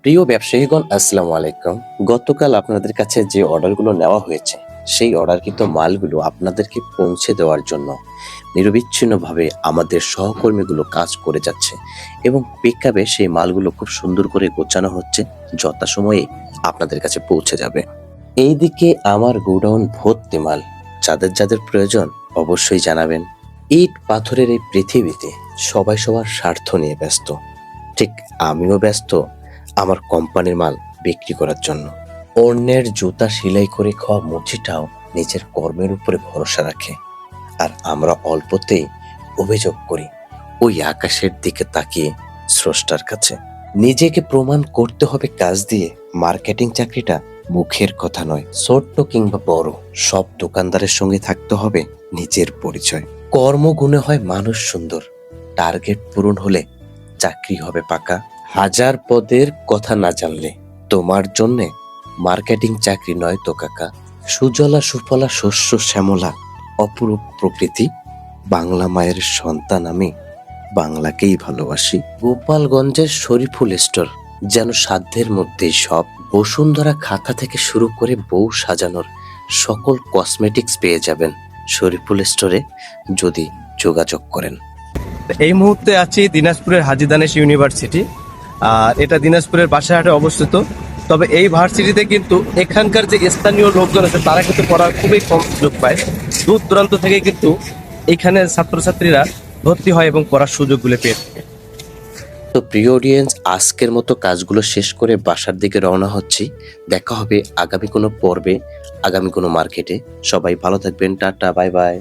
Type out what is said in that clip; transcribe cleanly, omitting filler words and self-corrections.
প্রিয় ব্যবসায়ীগণ, আসসালামু আলাইকুম। গতকাল আপনাদের কাছে যে অর্ডারগুলো নেওয়া হয়েছে সেই অর্ডারকৃত মালগুলো আপনাদেরকে পৌঁছে দেওয়ার জন্য নিরবিচ্ছিন্নভাবে আমাদের সহকর্মীগুলো কাজ করে যাচ্ছে এবং পিকআপে সেই মালগুলো খুব সুন্দর করে গোছানো হচ্ছে, যথাসময়ে আপনাদের কাছে পৌঁছে যাবে। এইদিকে আমার গোডাউন ভর্তি মাল। যাদের যাদের প্রয়োজন অবশ্যই জানাবেন। ইট পাথরের এই পৃথিবীতে সবাই সবার স্বার্থ নিয়ে ব্যস্ত, ঠিক আমিও ব্যস্ত আমার কোম্পানির মাল বিক্রি করার জন্য। অন্যের জুতা সেলাই করে খাওয়া মুচিটাও নিজের কর্মের উপরে ভরসা রাখে, আর আমরা অল্পতেই অভিযোগ করি ওই আকাশের দিকে তাকিয়ে স্রষ্টার কাছে। নিজেকে প্রমাণ করতে হবে কাজ দিয়ে। মার্কেটিং চাকরিটা মুখের কথা নয়, ছোট্ট কিংবা বড় সব দোকানদারের সঙ্গে থাকতে হবে নিজের পরিচয়। কর্মগুণে হয় মানুষ সুন্দর, টার্গেট পূরণ হলে চাকরি হবে পাকা। হাজার পদের কথা না জানলে তোমার জন্যে মার্কেটিং চাকরি নয় তো কাকা। সুজলা সুফলা শস্য শ্যামলা অপরূপ প্রকৃতি, বাংলা মায়ের সন্তান আমি, বাংলাকেই ভালোবাসি। গোপালগঞ্জের শরীফুল স্টোর যেন সাধ্যের মধ্যেই সব। বসুন্ধরা খাতা থেকে শুরু করে বউ সাজানোর সকল কসমেটিক্স পেয়ে যাবেন শরীফুল স্টোরে, যদি যোগাযোগ করেন। এই মুহূর্তে আছি দিনাজপুরের হাজী দানেশ ইউনিভার্সিটি। আর এটা দিনাজপুরের বাসারহাটে অবস্থিত। তবে এই ভার্সিটিতে কিন্তু এখানকার যে স্থানীয় লোকজন আছে তারা কিন্তু পড়ার খুবই কম সুযোগ পায়। দূর দূরান্ত থেকে কিন্তু এখানে ছাত্রছাত্রীরা ভর্তি হয় এবং পড়ার সুযোগগুলো পেয়ে থাকে। তো প্রিয় অডিয়েন্স, আজকের মতো কাজগুলো শেষ করে বাসার দিকে রওনা হচ্ছি। দেখা হবে আগামী কোনো পর্বে, আগামী কোনো মার্কেটে। সবাই ভালো থাকবেন। Tata, bye bye.